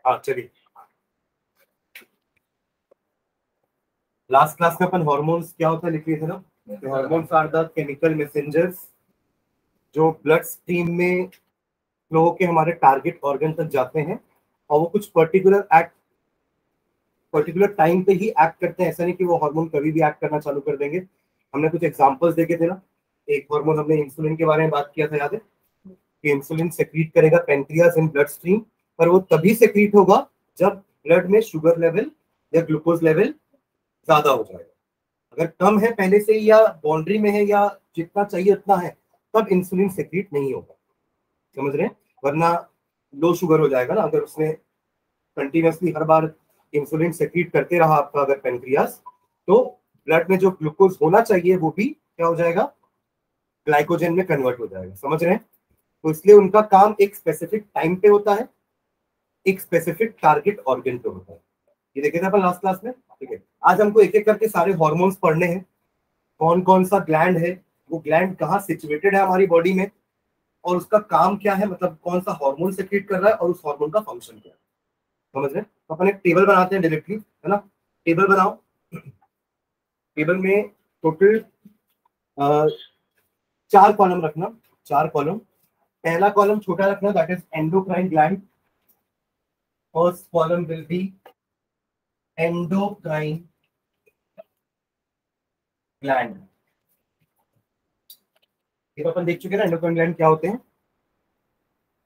हाँ चलिए, last class में अपन हार्मोन्स क्या होता है लिख लिए थे ना। Hormones are the chemical messengers जो ब्लड स्ट्रीम में फ्लो होके हमारे टारगेट ऑर्गन तक जाते हैं, और वो कुछ पर्टिकुलर टाइम पे ही एक्ट करते हैं। ऐसा नहीं कि वो हार्मोन कभी भी एक्ट करना चालू कर देंगे। हमने कुछ एग्जांपल्स देखे थे ना। एक हार्मोन हमने इंसुलिन के बारे में बात किया था, याद है कि इंसुलिन सेक्रीट करेगा पेनक्रियाज इन ब्लड स्ट्रीम, पर वो तभी सेक्रीट होगा जब ब्लड में शुगर लेवल या ग्लूकोज लेवल ज्यादा हो जाएगा। अगर कम है पहले से ही या बाउंड्री में है या जितना चाहिए उतना है, तब इंसुलिन सेक्रीट नहीं होगा। समझ रहे हैं? वरना लो शुगर हो जाएगा ना। अगर उसने कंटिन्यूअसली हर बार इंसुलिन सेक्रीट करते रहा आपका अगर पेनक्रियास, तो ब्लड में जो ग्लूकोज होना चाहिए वो भी क्या हो जाएगा, ग्लाइकोजन में कन्वर्ट हो जाएगा। समझ रहे हैं? तो इसलिए उनका काम एक स्पेसिफिक टाइम पे होता है, एक स्पेसिफिक टारगेट ऑर्गन पे होता है। ये देखे थे अपन लास्ट क्लास में। ठीक है, आज हमको एक एक करके सारे हॉर्मोन्स पढ़ने हैं। कौन कौन सा ग्लैंड है, वो ग्लैंड कहाँ सिचुएटेड है हमारी बॉडी में, और उसका काम क्या है, मतलब कौन सा हार्मोन सेक्रेट कर रहा है और उस हार्मोन का फंक्शन क्या है। समझ रहे हैं? तो अपन एक टेबल बनाते हैं डायरेक्टली, है ना। टेबल बनाओ। टेबल में टोटल 4 कॉलम रखना, 4 कॉलम। पहला कॉलम छोटा रखना, that is endocrine gland. First column will be endocrine gland. ये तो अपन देख चुके हैं ना एंडोक्राइन ग्लैंड क्या होते हैं।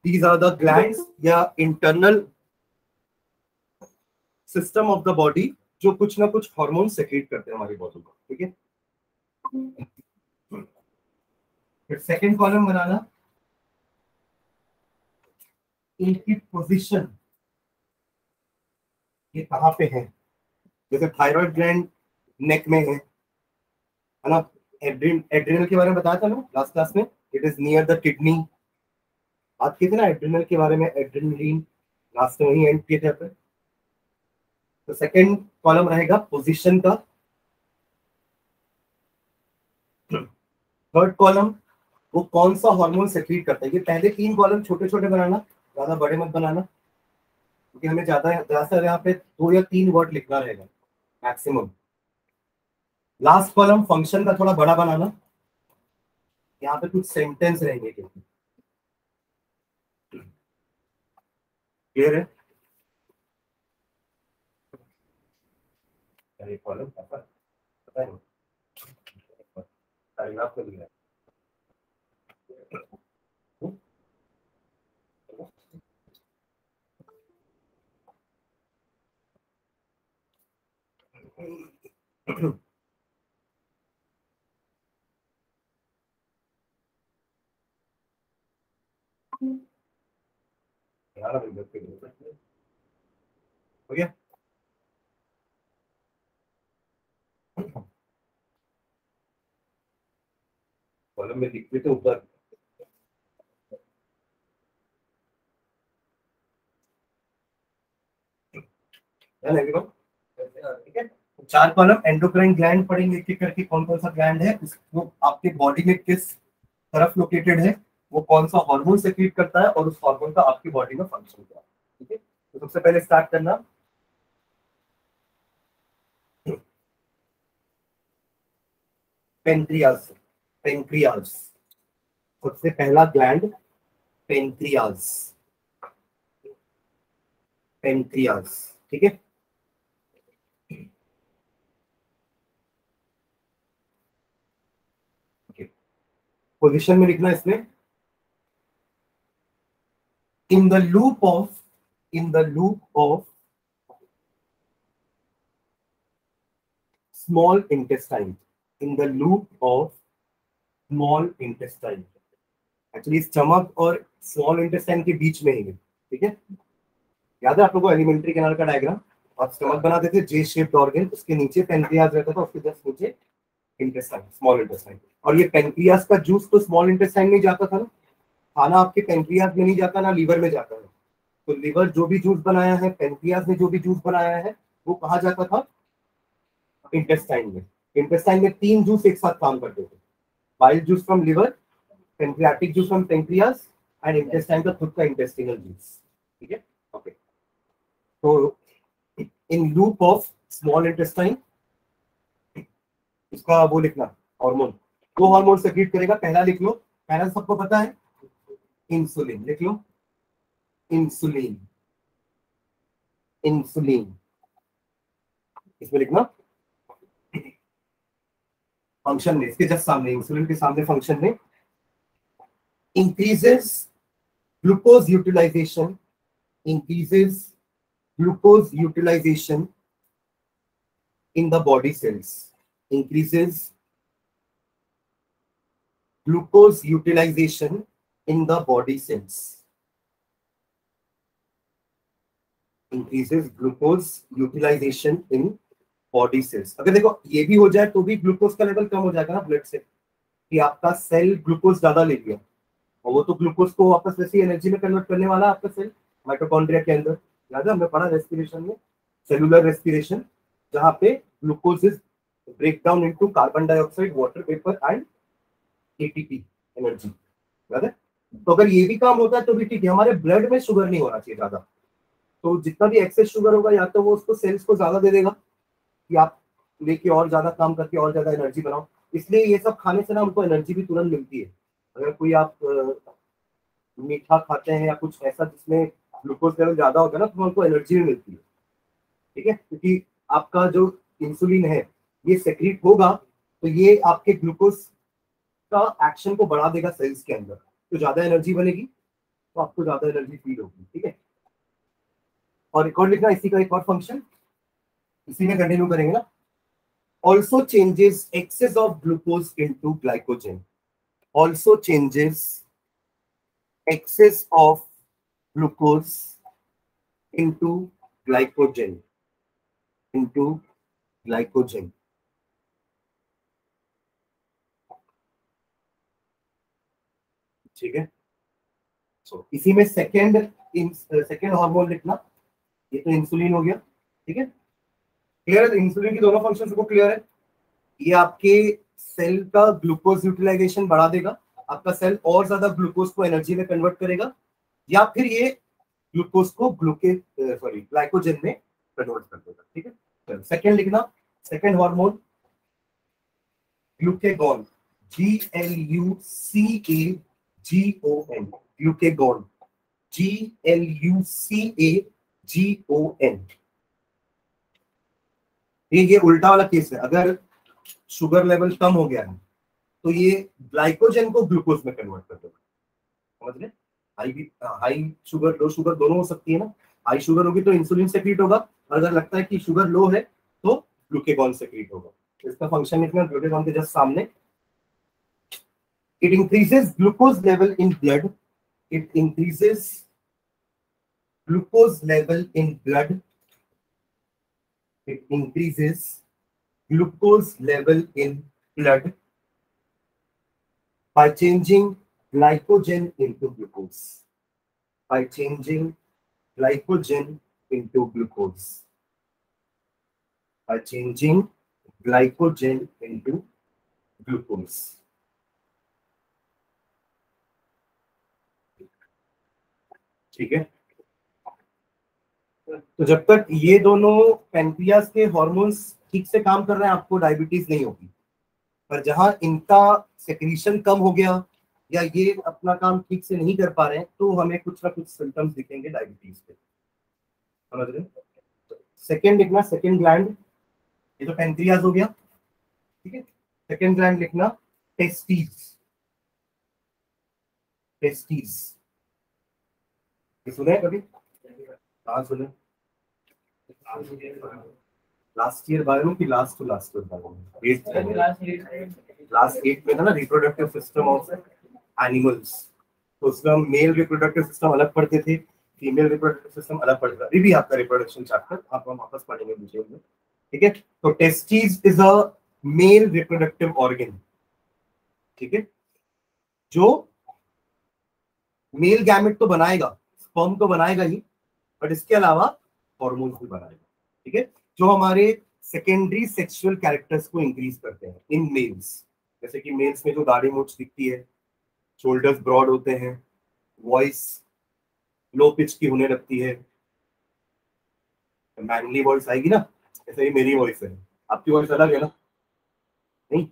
दीज आर द ग्लैंड्स या internal system of the body जो कुछ ना कुछ हार्मोन सेक्रेट करते हैं हमारी बॉडी को। ठीक है, फिर सेकंड कॉलम बनाना, इनकी पोजीशन ये कहाँ पे है। जैसे थायराइड ग्लैंड नेक में है ना। एड्रिनल के बारे में बताया था ना लास्ट क्लास में, it is near the kidney. बात की थी ना एड्रिनल के बारे में, एड्रिनलिन लास्ट में वही एंड किए थे अपन। तो सेकंड कॉलम रहेगा पोजीशन का। थर्ड कॉलम वो कौन सा हार्मोन सेक्रेट करता है। ये पहले 3 कॉलम छोटे छोटे बनाना, ज्यादा बड़े मत बनाना, क्योंकि हमें ज्यादा यहाँ पे 2 या 3 वर्ड लिखना रहेगा मैक्सिमम। लास्ट कॉलम फंक्शन का थोड़ा बड़ा बनाना, यहाँ पे कुछ सेंटेंस रहेंगे। क्लियर है? कॉलम पता है आपको लिखना है। हो गया? कॉलम में लिखते थे ऊपर। ठीक है, 4 कॉलम एंडोक्राइन ग्लैंड पढ़ेंगे एक एक करके, कौन कौन सा ग्लैंड है, वो आपके बॉडी में किस तरफ लोकेटेड है, वो कौन सा हार्मोन सेक्रेट करता है, और उस हार्मोन का आपकी बॉडी में फंक्शन क्या है। ठीक है, तो सबसे पहले स्टार्ट करना पेनक्रियाज। पेनक्रियाज सबसे पहला ग्लैंड, पेनक्रियाज। पेनक्रियाज, ठीक है। पोजीशन में लिखना इसमें, in the loop of small intestine, in the loop of small intestine. Actually stomach और स्मॉल इंटेस्टाइन के बीच में ही है। ठीक है, याद है आप लोगों को एलिमेंट्री कैनाल का डायग्राम। आप स्टमक बनाते थे जे शेप्ड ऑर्गन, उसके नीचे पेनक्रियाज रहता था, उसके जस्ट नीचे इंटेस्टाइन, स्मॉल इंटेस्टाइन। और ये पेनक्रियाज का जूस तो स्मॉल इंटेस्टाइन में जाता था ना। खाना आपके पेनक्रियाज में नहीं जाता ना, लीवर में जाता है। तो लीवर जो भी जूस बनाया है, पेनक्रियाज ने जो भी जूस बनाया है, वो कहाँ जाता था, इंटेस्टाइन में। इंटेस्टाइन में 3 जूस एक साथ काम करते थे। Bile juice from liver, pancreatic juice from pancreas, and intestine का खुद का इंटेस्टिनल जूस। ठीक है, ओके। तो in loop of small intestine, इसका वो लिखना हार्मोन, दो हार्मोन सेक्रेट करेगा। पहला लिख लो, पहला सबको पता है, इंसुलिन। लिख लो, इंसुलिन, इंसुलिन। इसमें लिखना फंक्शन में, इसके जस्ट सामने, इंसुलिन के सामने फंक्शन में, increases glucose utilisation, increases glucose utilization in the body cells, increases glucose utilization in the body cells, increases glucose utilization in body cells। अगर देखो ये भी हो जाए तो भी ग्लूकोज का लेवल कम हो जाएगा ना ब्लड से, कि आपका सेल ग्लूकोज ज्यादा ले लिया, और वो तो ग्लूकोज को वापस वैसी एनर्जी में कन्वर्ट करने वाला आपका सेल माइटोकॉन्ड्रिया के अंदर। याद है हमने पढ़ा रेस्पिरेशन में, सेलुलर रेस्पिरेशन, जहां पे glucose is break down into carbon dioxide, water vapour and ATP energy. याद है? तो अगर ये भी काम होता है तो भी ठीक है। हमारे ब्लड में शुगर नहीं होना चाहिए ज्यादा, तो जितना भी एक्सेस शुगर होगा या तो वो उसको सेल्स को ज्यादा दे देगा कि आप लेके और ज्यादा काम करके और ज्यादा एनर्जी बनाओ। इसलिए ये सब खाने से ना हमको एनर्जी भी तुरंत मिलती है। अगर कोई आप मीठा खाते हैं या कुछ ऐसा जिसमें ग्लूकोज लेवल ज्यादा होता है ना, तो हमको एनर्जी भी मिलती है। ठीक है, क्योंकि आपका जो इंसुलिन है ये सेक्रीट होगा तो ये आपके ग्लूकोज का एक्शन को बढ़ा देगा सेल्स के अंदर, तो ज्यादा एनर्जी बनेगी, तो आपको ज्यादा एनर्जी फील होगी। ठीक है, और रिकॉर्ड लिखना इसी का एक और फंक्शन, इसी में कंटिन्यू करेंगे ना। Also changes excess of glucose into glycogen, also changes excess of glucose into glycogen, into glycogen। ठीक है, सो इसी में सेकेंड हार्मोन लिखना, ये तो इंसुलिन हो गया। ठीक है, क्लियर है? इंसुलिन की दोनों फंक्शन को क्लियर है? ये आपके सेल का ग्लूकोज यूटिलाइजेशन बढ़ा देगा, आपका सेल और ज्यादा ग्लूकोज को एनर्जी में कन्वर्ट करेगा, या फिर ये ग्लूकोज को ग्लाइकोजन में कन्वर्ट कर देगा। ठीक है, सेकेंड लिखना, second hormone glucagon, GLUCAGON, glucagon, GLUCAGON। ये उल्टा वाला केस है, अगर शुगर लेवल कम हो गया है तो ये ग्लाइकोजन को ग्लूकोज में कन्वर्ट कर देगा। समझ गए? हाई शुगर, लो शुगर दोनों हो सकती है ना। हाई शुगर होगी तो इंसुलिन सेक्रीट होगा, और अगर लगता है कि शुगर लो है तो ग्लूकेगॉन सेक्रीट होगा। इसका फंक्शन लिखना ग्लूकेगॉन के जस्ट सामने। It increases glucose level in blood, it increases glucose level in blood, it increases glucose level in blood by changing glycogen into glucose, by changing glycogen into glucose, by changing glycogen into glucose। ठीक है, तो जब तक ये दोनों pancreas के hormones ठीक से काम कर रहे हैं आपको डायबिटीज नहीं होगी, पर जहां इनका सेक्रीशन कम हो गया या ये अपना काम ठीक से नहीं कर पा रहे हैं तो हमें कुछ ना कुछ सिम्टम्स दिखेंगे डायबिटीज के। समझ रहे? सेकेंड लिखना, सेकेंड ग्लैंड, ये तो पेनक्रियास हो गया। ठीक है, सेकेंड ग्लैंड लिखना टेस्टीज, टेस्टीज। सुने कभी? हाँ सुने, लास्ट ईयर बायो की last to last year bio, last 8 में था ना, रिप्रोडक्टिव सिस्टम ऑफ एनिमल्स। तो उसमें हम मेल रिप्रोडक्टिव सिस्टम अलग पढ़ते थे, फीमेल रिप्रोडक्टिव सिस्टम अलग पढ़ते थे। अभी भी आपका रिप्रोडक्शन चैप्टर आप हम वापस पढ़ेंगे डिटेल में। ठीक है, तो testis is a male reproductive organ. ठीक है, जो मेल गैमेट तो बनाएगा, स्पर्म तो बनाएगा ही, बट इसके अलावा हॉर्मोन्स भी बनाएगा। ठीक है, जो हमारे सेकेंडरी सेक्सुअल कैरेक्टर्स को इंक्रीज करते हैं इन मेल्स, जैसे कि मेल्स में जो दाढ़ी मूछ दिखती है, शोल्डर्स ब्रॉड होते हैं, वॉइस लो पिच की होने लगती है, मैनली वॉइस आएगी ना, ऐसे ही मेरी वॉइस है, आपकी वॉइस अलग है ना। नहीं,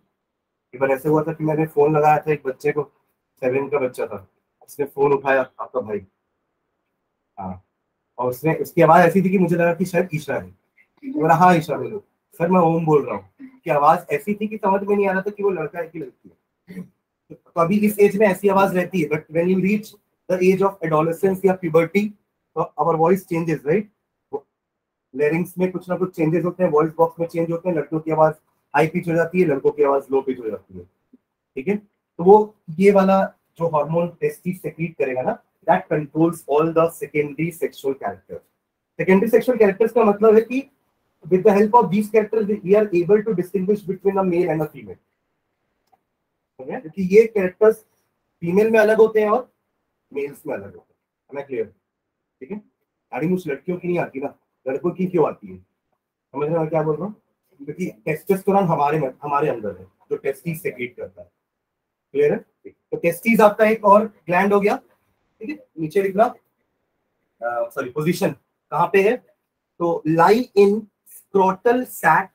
एक बार ऐसे हुआ था कि मैंने फोन लगाया था एक बच्चे को, 7 का बच्चा था, उसने फोन उठाया, आपका भाई, हाँ, और उसने, उसकी आवाज ऐसी थी कि मुझे लगा कि शायद ईशा है। बोला हाँ ईशा बोलो। सर मैं ओम बोल रहा हूँ, कि आवाज ऐसी थी कि समझ में नहीं आ रहा था कि वो लड़का है कि लड़की है। तो अभी इस एज में ऐसी आवाज रहती है, but when you reach the age of adolescence या प्यूबर्टी, तो our voice changes, right. Larynx में कुछ ना कुछ चेंजेस होते हैं, वॉइस बॉक्स में चेंज होते हैं, लड़कियों की आवाज हाई पिच हो जाती है, लड़कों की आवाज लो पिच हो जाती है, ठीक है। तो वो ये वाला जो हार्मोन टेस्टिस सेक्रीट करेगा ना, that controls all the secondary sexual characters. Secondary sexual characters का मतलब है कि with the help of these characters we are able to distinguish between a male and a female, क्योंकि ये कैरेक्टर्स फीमेल में अलग होते हैं और मेल्स में अलग होते हैं। हमें क्लियर, ठीक है। दाढ़ी मूछ लड़कियों की नहीं आती ना, लड़कों की क्यों आती है, समझ रहे हो क्या बोल रहा हूँ, क्योंकि टेस्टोस्टेरोन हमारे अंदर है जो टेस्टिस सेक्रेट करता है। क्लियर है। तो टेस्टिस आपका एक और ग्लैंड हो गया, ठीक है। नीचे लिखना, सॉरी पोजीशन कहाँ पे है, तो lie in scrotal sac,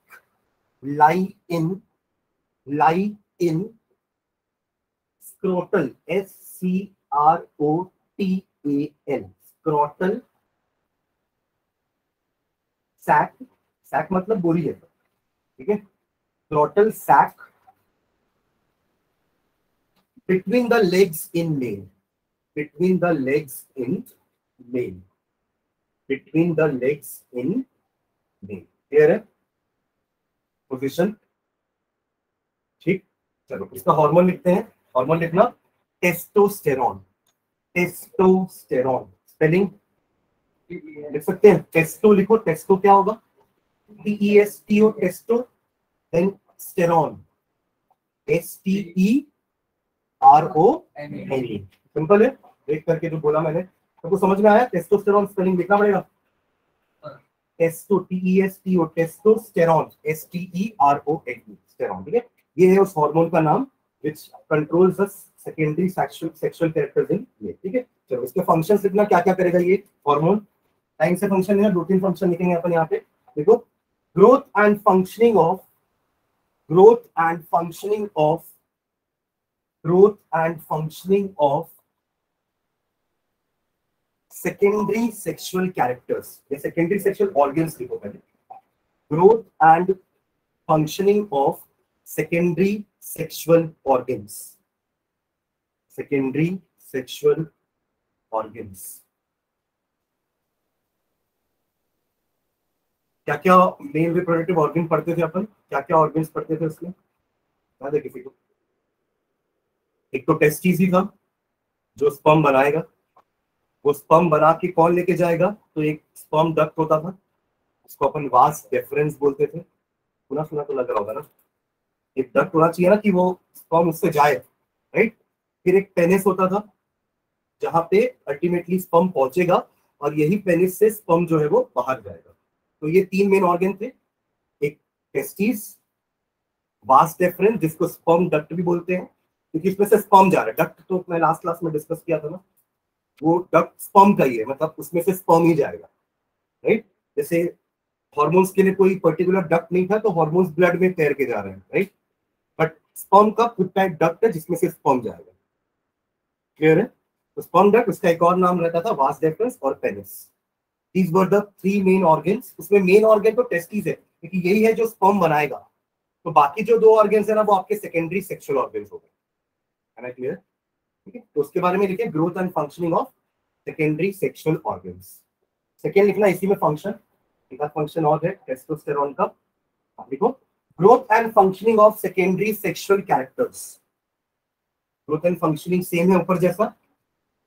lie in scrotal, SCROTAL, scrotal sac, sac मतलब बोरी है, ठीक है। Scrotal sac between the legs in male, between the legs in male, between the legs in male, clear है पोजिशन, ठीक। चलो इसका हार्मोन लिखते हैं, हार्मोन लिखना टेस्टोस्टेरॉन, टेस्टोस्टेरॉन स्पेलिंग लिख सकते हैं, टेस्टो लिखो, टेस्टो क्या होगा, TESTO, testo, then sterone, STERONE, simple है। देख करके जो बोला मैंने सबको समझ में आया। टेस्टोस्टेरॉन स्पेलिंग लिखना पड़ेगा, टेस्टो, TESTO, टेस्टोस्टेरॉन, STERONE, स्टेरॉन, ठीक है। ये है उस हार्मोन का नाम which controls the secondary sexual characters in male, ठीक है। चलो इसके फंक्शंस लिखना, क्या क्या करेगा ये हार्मोन, टाइम से फंक्शन है, 2-3 फंक्शन लिखेंगे अपन यहाँ पे। देखो, growth and functioning of, growth and functioning of, growth and functioning of secondary sexual characters, ये सेकेंडरी सेक्सुअल ऑर्गन्स लिखो पहले, growth and functioning of secondary sexual organs, secondary sexual organs, क्या क्या मेल रिप्रोडक्टिव ऑर्गन पढ़ते थे अपन, क्या क्या organs पढ़ते थे उसमें, याद है किसी को। एक तो टेस्टिस ही था जो स्पर्म बनाएगा, वो स्पर्म बना के कौन लेके जाएगा, तो एक स्पर्म डक्ट होता था, उसको अपन वास डेफरेंस बोलते थे, सुना सुना तो लग रहा होगा ना। एक डक्ट होना चाहिए ना कि वो स्पर्म उससे जाए, राइट। फिर एक पेनिस होता था जहां पे अल्टीमेटली स्पर्म पहुंचेगा, और यही पेनिस से स्पर्म जो है वो बाहर जाएगा। तो ये 3 मेन ऑर्गन थे, एक टेस्टिस, वास डेफरेंस जिसको स्पर्म डक्ट भी बोलते हैं क्योंकि इसमें से स्पर्म जा रहा है, डक्ट तो मैं लास्ट क्लास में डिस्कस किया था ना, वो डक्ट स्पर्म का ही है, मतलब उसमें से स्पर्म ही जाएगा, राइट। जैसे हॉर्मोन्स के लिए कोई पर्टिकुलर डक्ट नहीं था, तो हॉर्मोन्स ब्लड में तैर के जा रहे हैं, राइट, बट स्पर्म का खुद का एक डक्ट है जिसमें से स्पर्म जाएगा, क्लियर है। तो स्पर्म डक्ट, उसका एक और नाम रहता था वास डेफरेंस और penis. These were the 3 main organs. उसमें मेन ऑर्गन तो टेस्टिस है क्योंकि यही है जो स्पर्म बनाएगा, तो बाकी जो 2 ऑर्गन्स है ना वो आपके सेकेंडरी सेक्सुअल ऑर्गन्स हो गए, है ना, क्लियर, ठीक है। तो उसके बारे में लिखिए, growth and functioning of secondary sexual organs. Second लिखना इसी में फंक्शन, एक फंक्शन और है टेस्टोस्टेरॉन का, लिखो growth and functioning of secondary sexual characters. Growth and functioning same है ऊपर जैसा,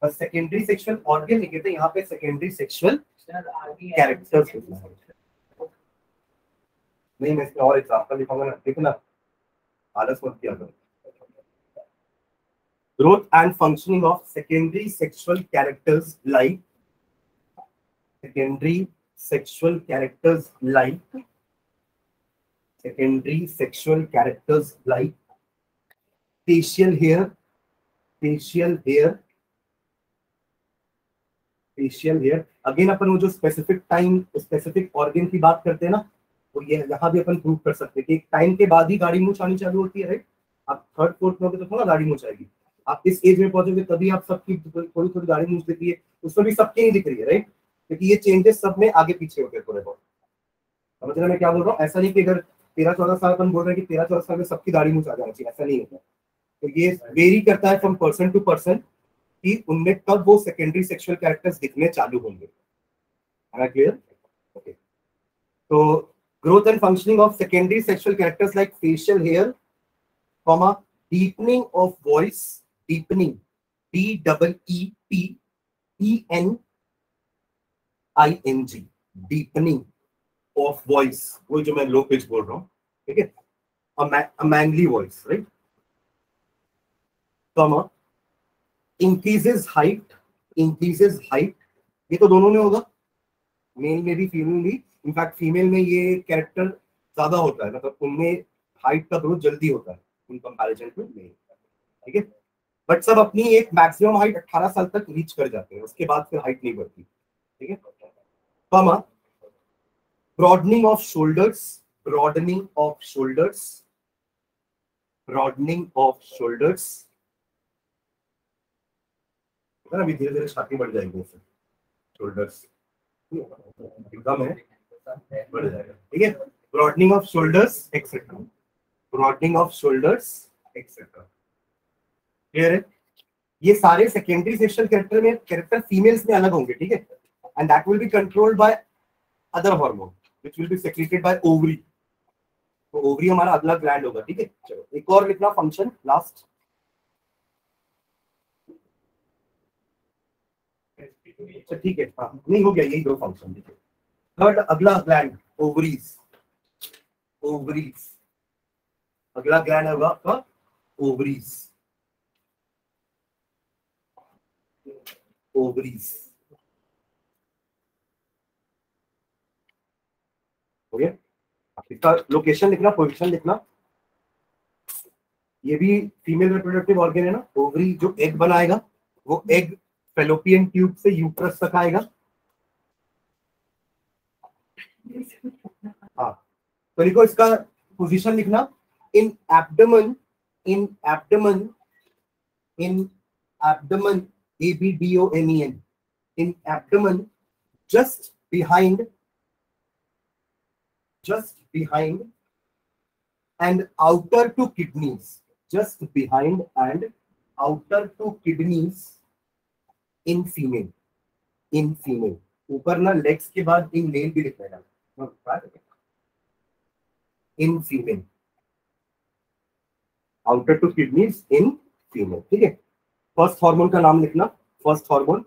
बस सेकेंडरी सेक्सुअल ऑर्गन लिखे थे, यहाँ पे सेकेंडरी सेक्सुअल कैरेक्टर्स लिखना है। नहीं, मैं इसमें और एग्जांपल लिखूंगा ना, देखना आलस मत किया करो। Growth and functioning of secondary sexual characters like, secondary sexual characters like, secondary sexual characters like facial hair, facial hair, facial hair. Again अपन वो जो स्पेसिफिक टाइम स्पेसिफिक ऑर्गन की बात करते हैं ना, तो ये यहाँ भी अपन प्रूव कर सकते हैं कि एक टाइम के बाद ही गाड़ी मूंछ आनी चालू होती है, राइट। आप थर्ड फोर्थ में होगे तो थोड़ा गाड़ी मूंछ आएगी, आप इस एज में पहुंचोगे तभी आप सबकी थोड़ी थोड़ी गाड़ी मूंछ दिखती है, उसमें भी सबकी नहीं दिख रही है, राइट, क्योंकि ये चेंजेस सब में आगे पीछे होते हैं थोड़े बहुत। समझ रहे मैं क्या बोल रहा हूँ? ऐसा नहीं कि अगर 13-14 साल अपन बोल रहे हैं कि 13-14 साल में सबकी दाढ़ी मूंछ आ जाना चाहिए, ऐसा नहीं होता। तो ये वेरी करता है फ्रॉम पर्सन टू पर्सन कि उनमें कब वो सेकेंडरी सेक्सुअल कैरेक्टर्स दिखने चालू होंगे। क्लियर? ओके। तो growth and functioning of secondary sexual characters like facial hair, comma, deepening of voice, deepening, DEEPENING, deepening of voice, वो जो मैं लो पिच बोल रहा हूँ, ठीक है, a manly voice, right, comma, increases height, ये तो दोनों में होगा, मेल में भी फीमेल में भी। इनफैक्ट फीमेल में ये कैरेक्टर ज्यादा होता है, मतलब उनमें हाइट का ग्रोथ जल्दी होता है इन कंपैरिजन टू मेल, ठीक है। बट सब अपनी एक मैक्सिमम हाइट 18 साल तक रीच कर जाते हैं, उसके बाद फिर हाइट नहीं बढ़ती, ठीक है। Comma, broadening off shoulders, broadening off shoulders, broadening off shoulders, अभी धीरे धीरे छाती बढ़ जाएगी, शोल्डर्स कम है, बढ़ जाएगा, ठीक है। Broadening off shoulders etcetera, broadening off shoulders etcetera, clear है। ये सारे सेकेंडरी सेक्सुअल कैरेक्टर फीमेल्स में अलग होंगे, ठीक है, and that will be controlled by other hormone which will be secreted bye ovary. तो ओवरी हमारा अगला ग्लैंड होगा, ठीक है। चलो एक और लिखना फंक्शन लास्ट, अच्छा ठीक है, हाँ नहीं हो गया, यही दो फंक्शन, ठीक है। थर्ड अगला ग्लैंड ओवरीज, ओवरीज, अगला ग्लैंड होगा आपका ओवरीज, ओवरीज, हो गया। इसका लोकेशन लिखना, पोजीशन लिखना, ये भी फीमेल रिप्रोडक्टिव ऑर्गन है ना। ओवरी जो एग बनाएगा वो एग फेलोपियन ट्यूब से यूट्रस तक आएगा, हाँ। तो लिखो इसका पोजीशन लिखना, इन abdomen, in abdomen, in abdomen, ABDOMEN, in abdomen, just behind and outer to kidneys, just behind and outer to kidneys in female, in female। ऊपर ना लेग्स के बाद इन मेल भी लिखना है, in female, outer two kidneys in female, ठीक है। First hormone का नाम लिखना, first hormone,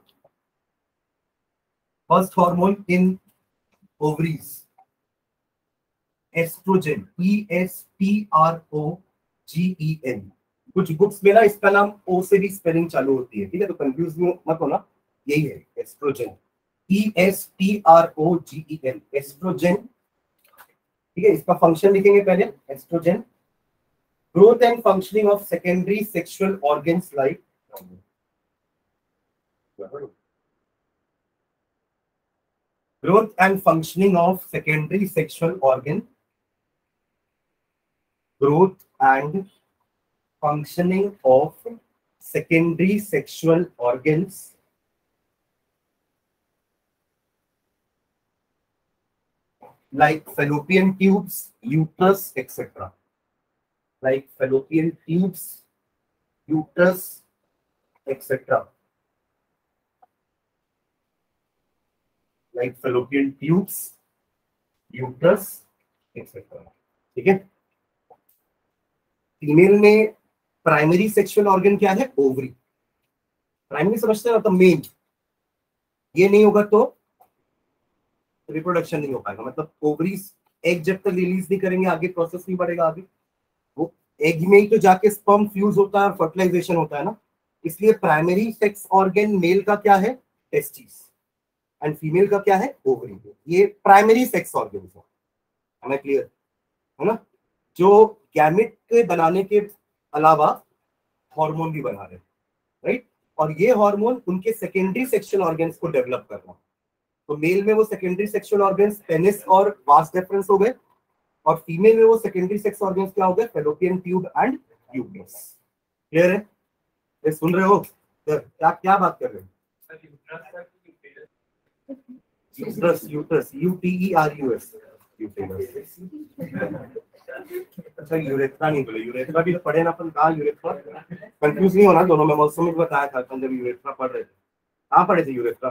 first hormone in ovaries, estrogen, ESTROGEN। कुछ बुक्स में ना इसका नाम ओ से भी स्पेलिंग चालू होती है, ठीक है, तो कंफ्यूज मत होना, यही है एस्ट्रोजन, ESTROGEN, एस्ट्रोजन, ठीक है। इसका फंक्शन लिखेंगे पहले, oestrogen, growth and functioning of secondary sexual organs like growth and functioning of secondary sexual organ, growth and functioning of secondary sexual organs like fallopian tubes, uterus, etc. like fallopian tubes, uterus, etc. like fallopian tubes, uterus, etc. ठीक है। Female में primary sexual organ क्या है? Ovary. Primary समझते हैं मतलब main, ये नहीं होगा तो रिप्रोडक्शन नहीं हो पाएगा, मतलब ओवरीज एग जब तक रिलीज नहीं करेंगे आगे प्रोसेस नहीं बढ़ेगा, आगे वो एग में ही तो जाके स्पर्म फ्यूज होता है और फर्टिलाइजेशन होता है ना। इसलिए प्राइमरी सेक्स ऑर्गन मेल का क्या है? टेस्टिस, एंड फीमेल का क्या है? ओवरी। ये प्राइमरी सेक्स ऑर्गन है, हमें क्लियर है ना। जो गैमेट के बनाने के अलावा हार्मोन भी बना रहे हैं, राइट। और ये हार्मोन उनके सेकेंडरी सेक्सुअल ऑर्गन्स को डेवलप कर रहा है। तो मेल में वो सेकेंडरी सेक्सुअल ऑर्गन्स पेनिस और वास डेफरेंस हो गए, और फीमेल में वो सेकेंडरी सेक्स ऑर्गन्स क्या हो गए, fallopian tube and uterus. Clear है? ये सुन रहे हो? क्या क्या बात कर रहे हो? यूट्रस, यूट्रस, UTERUS, अच्छा यूरेथ्रा नहीं बोले, यूरेथ्रा भी तो पढ़े ना अपन, कहा यूरेथ्रा, कंफ्यूज नहीं होना दोनों में, मौसम में बताया था अपन जब यूरेथ्रा पढ़ रहे थे। कहाँ पढ़े थे यूरेथ्रा?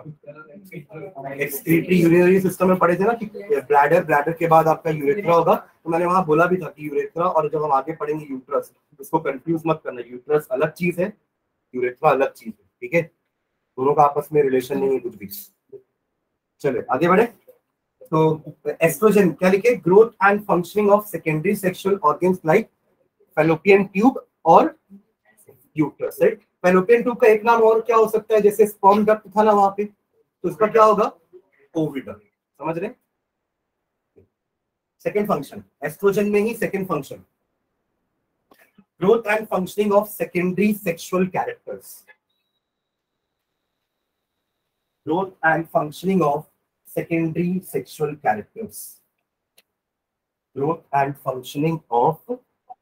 एक्सक्रीटरी यूरिनरी सिस्टम में पढ़े थे ना कि ब्लैडर, ब्लैडर के बाद आपका यूरेथ्रा होगा। तो मैंने वहां बोला भी था कि यूरेथ्रा, और जब हम आगे पढ़ेंगे यूट्रस, इसको कंफ्यूज मत करना, यूट्रस अलग चीज है, यूरेथ्रा अलग चीज है, ठीक है? दोनों का आपस में रिलेशन नहीं है कुछ भी। चले आगे बढ़े। तो एस्ट्रोजन क्या लिखे, growth and functioning of secondary sexual organs like fallopian tube और यूट्रस, राइट। फैलोपियन ट्यूब का एक नाम और क्या हो सकता है, जैसे स्पर्म डक्ट था ना वहां पे, तो उसका क्या होगा, ओविडक्ट। समझ रहे? सेकेंड फंक्शन एस्ट्रोजन में ही, second function growth and functioning of secondary sexual characters, growth and functioning of secondary sexual characters, growth and functioning of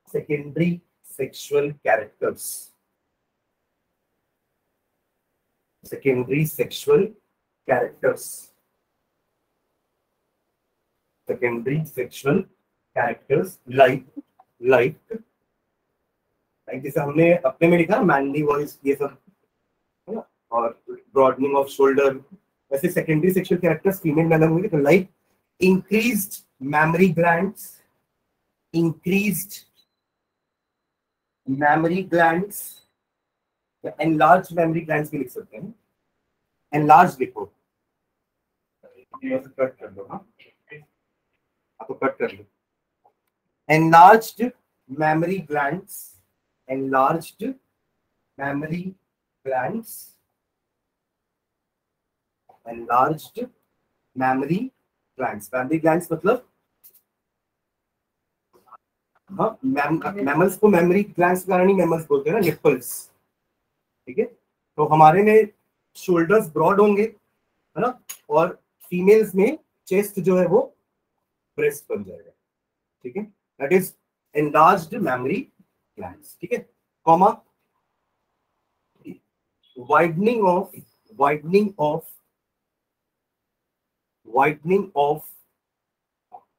secondary sexual characters, secondary sexual characters, secondary sexual characters like जैसे हमने अपने में लिखा mainly voice, ये सब है ना, और ब्रॉडनिंग ऑफ शोल्डर, वैसे सेकेंडरी सेक्सुअल कैरेक्टर्स फीमेल में अलग होंगे। तो like increased memory glands, increased memory glands, या एनलार्ज मैमरी ग्लैंड्स भी लिख सकते हैं, एनलार्ज लिखो, कट कर दो, हाँ आपको कट कर लो, enlarged mammary glands, enlarged mammary glands, enlarged mammary glands, mammary glands मतलब हाँ, मैमल्स को मेमोरी ग्लैंड्स के कारण ही मैमल्स बोलते हैं ना, निपल्स, ठीक है। तो हमारे में शोल्डर्स ब्रॉड होंगे, है ना, और फीमेल्स में चेस्ट जो है वो ब्रेस्ट बन जाएगा, ठीक है। That is enlarged mammary glands, ठीक है, comma widening of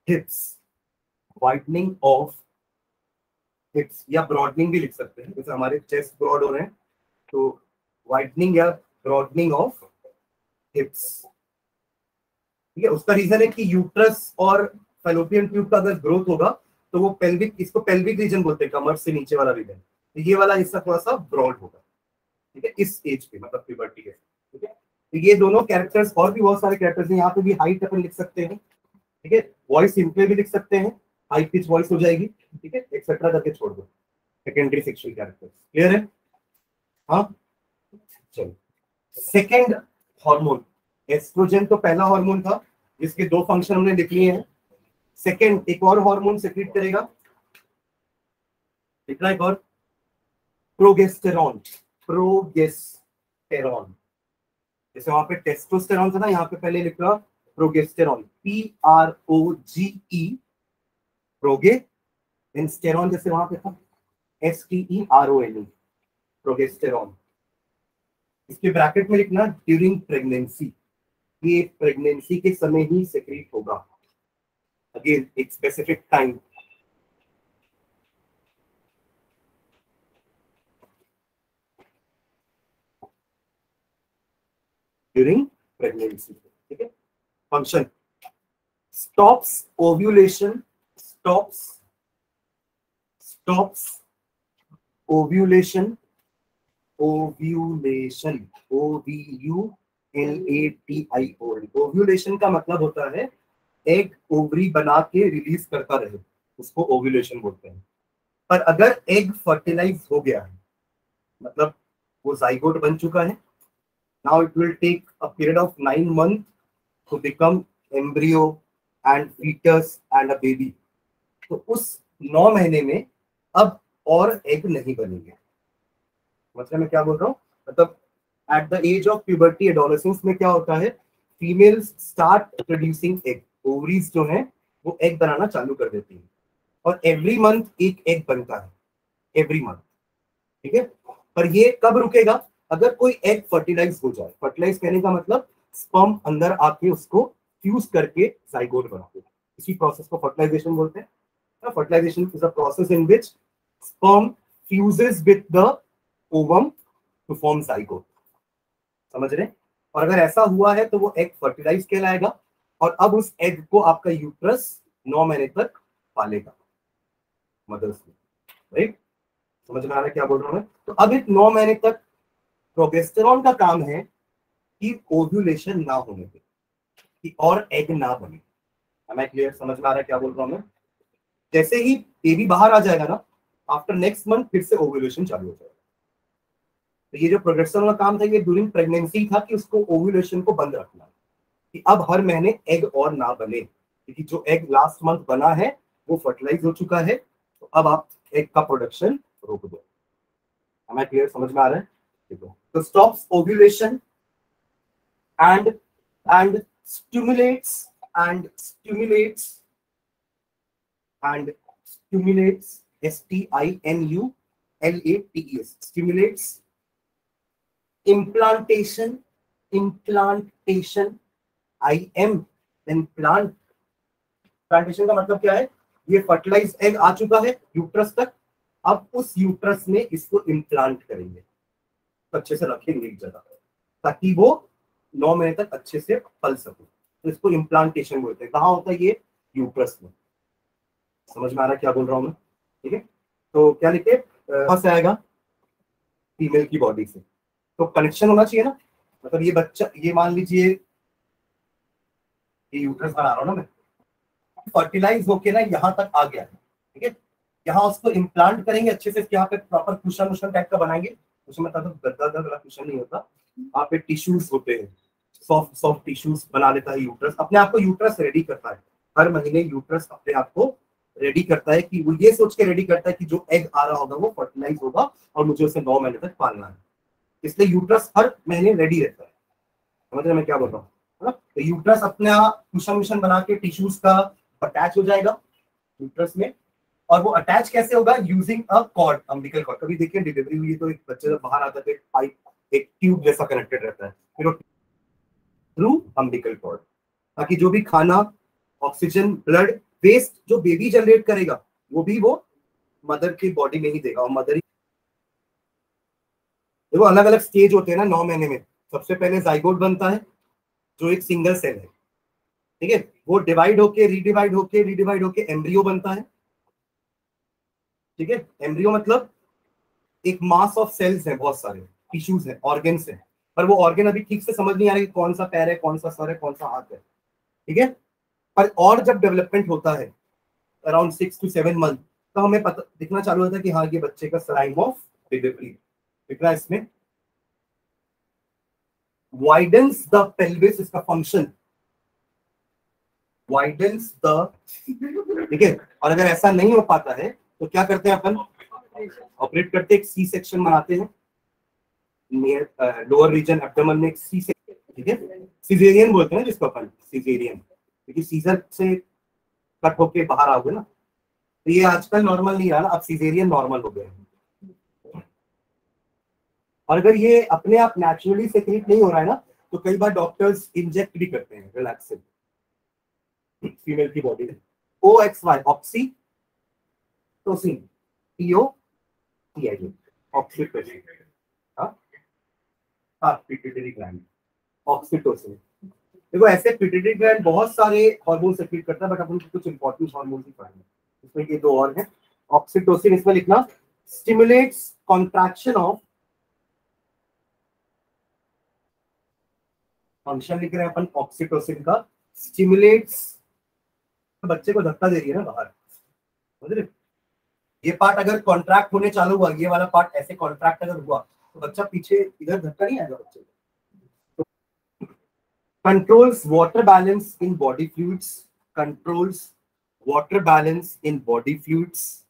hips, widening of hips या ब्रॉडनिंग भी लिख सकते हैं, जैसे हमारे चेस्ट ब्रॉड हो रहे हैं तो वाइडनिंग या ब्रॉडनिंग ऑफ हिप्स, ठीक है। उसका रीजन है कि यूट्रस और फैलोपियन ट्यूब का अगर ग्रोथ होगा तो वो पेल्विक, इसको पेल्विक रीजन बोलते हैं, कमर से नीचे वाला रीजन, तो ये वाला हिस्सा थोड़ा सा ब्रॉड होगा, ठीक है, इस एज पे, मतलब प्यूबर्टी है, ठीक है। तो ये दोनों कैरेक्टर्स, और भी बहुत सारे कैरेक्टर्स हैं, यहाँ पे भी हाइट अपन लिख सकते हैं, ठीक है, वॉइस सिंपल भी लिख सकते हैं, हाई पिच वॉइस हो जाएगी, ठीक है, एक्सेट्रा करके छोड़ दो, सेकेंडरी सेक्सुअल कैरेक्टर्स। क्लियर है? हाँ चलो, सेकेंड हार्मोन, एस्ट्रोजन तो पहला हार्मोन था जिसके दो फंक्शन हमने लिख लिए हैं। सेकेंड एक और हार्मोन सेक्रेट करेगा, लिख रहा है एक और, प्रोगेस्टेरॉन, प्रोगेस्टेरॉन, जैसे वहां पे टेस्टोस्टेरॉन था ना, यहाँ पे पहले लिख रहा प्रोगेस्टेरॉन, PROGE, प्रोगे, एंड स्टेरॉन जैसे वहां पे था STERON, प्रोगेस्टेरॉन। इसके ब्रैकेट में लिखना ड्यूरिंग प्रेगनेंसी, ये प्रेगनेंसी के समय ही सेक्रेट होगा, अगेन एक स्पेसिफिक टाइम, ड्यूरिंग प्रेगनेंसी, ठीक है। Function stops ovulation, stops ovulation, ovulation, OVULATION, ovulation का मतलब होता है एग ओवरी बना के रिलीज करता रहे, उसको ओव्यूलेशन बोलते हैं। पर अगर एग फर्टिलाइज हो गया है, मतलब वो जाइगोट बन चुका है, now it will take a period of 9 months to become embryo and foetus and a baby, तो उस 9 महीने में अब और एग नहीं बनेंगे, मतलब मैं क्या बोल रहा हूँ, मतलब at the age of puberty adolescence में क्या होता है, females start producing egg, ovaries जो है वो एग बनाना चालू कर देती है, और एवरी मंथ एक एग बनता है, एवरी मंथ, ठीक है। पर ये कब रुकेगा, अगर कोई एग फर्टिलाइज हो जाए। फर्टिलाइज कहने का मतलब स्पर्म अंदर आके उसको फ्यूज करके जाइगोट बना दे, इसी प्रोसेस को फर्टिलाइजेशन बोलते हैं। Fertilisation is a process in which sperm fuses with the ovum to form zygote, समझ रहे हैं। और अगर ऐसा हुआ है तो वो एग फर्टिलाइज कहलाएगा, और अब उस एग को आपका यूट्रस 9 महीने तक पालेगा, मदर्स में, राइट। समझ में आ रहा है क्या बोल रहा हूं मैं। तो अब इस 9 महीने तक प्रोगेस्टेरॉन का काम है कि ओव्यूलेशन ना होने दे, कि और एग ना बने। हमें क्लियर, समझ में आ रहा है क्या बोल रहा हूं मैं। जैसे ही बेबी बाहर आ जाएगा ना, आफ्टर नेक्स्ट मंथ फिर से ओव्यूलेशन चालू हो जाएगा। तो ये जो प्रोगेस्टेरॉन का काम था ये ड्यूरिंग प्रेगनेंसी था, कि उसको ओव्यूलेशन को बंद रखना, कि अब हर महीने एग और ना बने, क्योंकि जो एग लास्ट मंथ बना है वो फर्टिलाइज हो चुका है, तो अब आप एग का प्रोडक्शन रोक दो। हमें क्लियर, समझ में आ रहा है। ठीक है, तो stops ovulation and stimulates and stimulates and stimulates STIMULATES stimulates implantation implant plantation का मतलब क्या है, ये फर्टिलाइज एग आ चुका है यूट्रस तक, अब उस यूट्रस में इसको इम्प्लांट करेंगे, तो अच्छे से रखेंगे एक जगह ताकि वो 9 महीने तक अच्छे से पल सके, तो इसको इम्प्लांटेशन बोलते हैं। कहाँ होता है ये, यूट्रस में। समझ में आ रहा है क्या बोल रहा हूँ मैं, ठीक है। तो क्या लिखे, कहाँ से आएगा, फीमेल की बॉडी से, तो कनेक्शन होना चाहिए ना। मतलब ये बच्चा, ये मान लीजिए ये यूट्रस बना रहा हूँ ना मैं, फर्टिलाइज होके ना यहाँ तक आ गया है, ठीक है। यहाँ उसको इम्प्लांट करेंगे अच्छे से, यहाँ पे प्रॉपर कुशन वुशन टाइप का बनाएंगे, उसमें तब गद्दा वाला कुशन नहीं होता, वहाँ पे टिश्यूज होते हैं, सॉफ्ट सॉफ्ट टिश्यूज बना लेता है यूट्रस, अपने आप को यूट्रस रेडी करता है। हर महीने यूट्रस अपने आप को रेडी करता है, कि वो ये सोच के रेडी करता है कि जो एग आ रहा होगा वो फर्टिलाइज होगा और मुझे उसे 9 महीने तक पालना है, इसलिए यूट्रस हर महीने रेडी रहता है। समझ रहे मैं क्या बोल रहा हूँ, है ना। तो यूट्रस अपना कुशन वुशन बना के टिश्यूज का अटैच हो जाएगा यूट्रस में, और वो अटैच कैसे होगा, using a cord, umbilical cord. कभी देखिए डिलीवरी हुई है तो एक बच्चे जब बाहर आता है एक पाइप, एक ट्यूब जैसा कनेक्टेड रहता है, फिर थ्रू अम्बिकल कॉर्ड, ताकि जो भी खाना, ऑक्सीजन, ब्लड वेस्ट जो बेबी जनरेट करेगा वो भी वो मदर की बॉडी में ही देगा, और मदर ही, देखो अलग अलग स्टेज होते हैं ना 9 महीने में। सबसे पहले जाइगोट बनता है जो एक सिंगल सेल है, ठीक है, वो डिवाइड होके रीडिवाइड होके एम्ब्रियो बनता है, ठीक है। एम्ब्रियो मतलब एक मास ऑफ सेल्स है, बहुत सारे टिश्यूज है, ऑर्गन्स है, पर वो ऑर्गन अभी ठीक से समझ नहीं आ रहा कि कौन सा पैर है, कौन सा सर है, कौन सा हाथ है, ठीक है। पर और जब डेवलपमेंट होता है अराउंड 6 to 7 मंथ, तो हमें पता दिखना चालू होता है कि हाँ ये बच्चे का टाइम ऑफ डिलीवरी दिख रहा है। इसमें वाइडन्स द पेल्विस, इसका फंक्शन वाइडन्स द, ठीक है। और अगर ऐसा नहीं हो पाता है तो क्या करते हैं अपन, ऑपरेट करते हैं, एक सी सेक्शन बनाते हैं लोअर रीजन एब्डोमेन में, एक सी सेक्शन, ठीक है। सिजेरियन बोलते हैं जिसको अपन, सिजेरियन, क्योंकि सीजर से कट होके बाहर आओगे ना, तो ये आजकल नॉर्मल नहीं रहा ना, अब सिजेरियन नॉर्मल हो गया है। और अगर ये अपने आप नेचुरली सेक्रेट नहीं हो रहा है ना, तो कई बार डॉक्टर्स इंजेक्ट भी करते हैं रिलैक्सिन फीमेल की बॉडी में। OXY oxytocin, TOCIN oxytocin, pituitary gland, oxytocin. देखो ऐसे पिट्यूटरी ग्लैंड बहुत सारे हार्मोन सेक्रेट करता है, बट अपन कुछ इंपॉर्टेंट हार्मोन ही पढ़ेंगे, इसमें ये दो और हैं। ऑक्सीटोसिन इसमें लिखना, स्टिमुलेट्स कॉन्ट्रैक्शन ऑफ, फंक्शन लिख रहे हैं अपन ऑक्सीटोसिन का, स्टिमुलेट्स, बच्चे को धक्का दे रही है ना बाहर, समझ रहे। ये पार्ट अगर कॉन्ट्रैक्ट होने चालू हुआ, ये वाला पार्ट ऐसे कॉन्ट्रैक्ट अगर हुआ तो बच्चा पीछे इधर धक्का नहीं आएगा बच्चे को। Controls water balance in body fluids, controls water balance in body fluids,